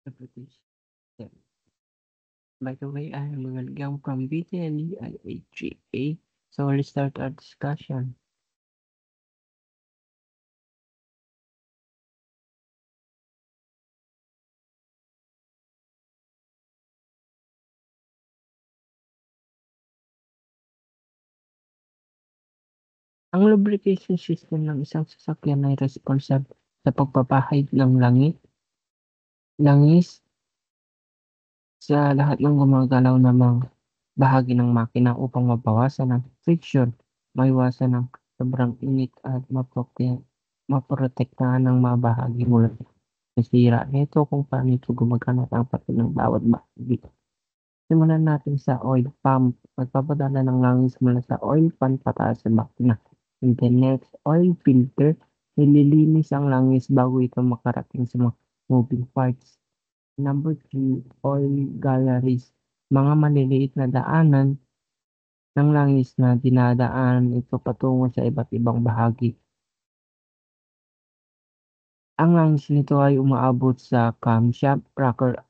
Application. By the way, I am Gang from BTNE at HGA. So let's start our discussion. Ang lubrication system ng isang sasakyan ay responsable sa pagpapahid ng langis sa lahat ng gumagalaw na mga bahagi ng makina upang mabawasan ang friction, maiwasan ang sobrang init at maprotektahan ng mga bahagi mula sa nasira. Ito kung paano ito gumagana at ang papel ng bawat bahagi. Simulan natin sa oil pump. Magpapadala ng langis mula sa oil pan pataas sa makina. And then next, oil filter. Nililinis ang langis bago ito makarating sa mga moving parts. Number 3, oil galleries. Mga maliliit na daanan ng langis na dinadaan ito patungo sa iba't ibang bahagi. Ang langis nito ay umaabot sa camshaft, rocker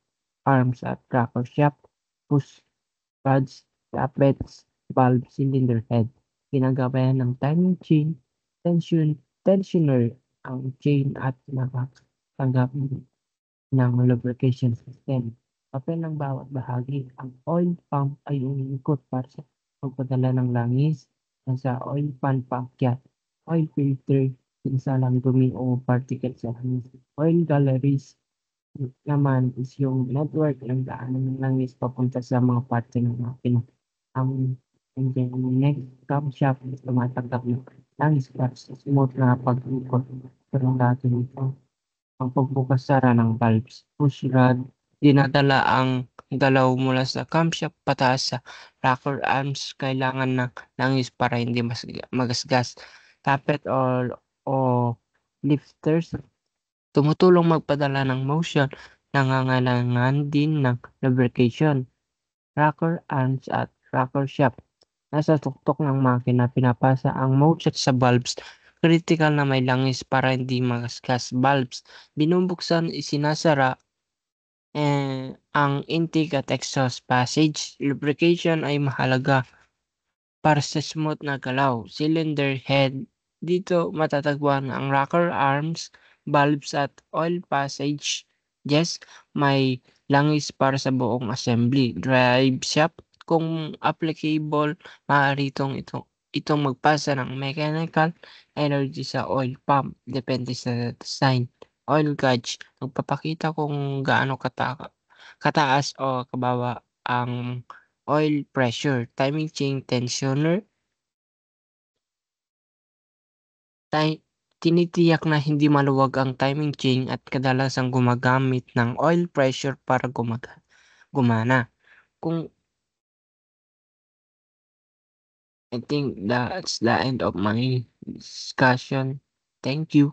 arms at rocker shaft, push rods, tappets, valve, cylinder head. Ginagabayan ng timing chain, tensioner ang chain at nakatanggap ng lubrication system. Papel ng bawat bahagi. Ang oil pump ay umiikot para sa pagpadala ng langis sa oil pan paakyat. Oil filter, pinsalang dumi o particle sa langis. Oil galleries naman is yung network ng daanan ng langis papunta sa mga parte ng makina. Ang engine next camshaft is tumatanggap ng langis para sa smooth na pag-ikot. Pero dati nito, ang pagbukas-sara ng valves. Push rod, dinadala ang galaw mula sa camshaft pataas sa rocker arms. Kailangan ng langis para hindi magasgas. Tappet o lifters, tumutulong magpadala ng motion. Nangangailangan din ng lubrication. Rocker arms at rocker shaft. Nasa tuktok ng makina, pinapasa ang motion sa valves. Critical na may langis para hindi magasgas. Valves, binubuksan, isinasara ang intake at exhaust passage. Lubrication ay mahalaga para sa smooth na galaw. Cylinder head, dito matatagpuan ang rocker arms, valves at oil passage. Yes, may langis para sa buong assembly. Drive shaft, kung applicable, maaari itong magpasa ng mechanical energy sa oil pump. Depende sa design. Oil gauge, magpapakita kung gaano kataas o kababa ang oil pressure. Timing chain tensioner, tinitiyak na hindi maluwag ang timing chain at kadalasang gumagamit ng oil pressure para gumana. I think that's the end of my discussion. Thank you.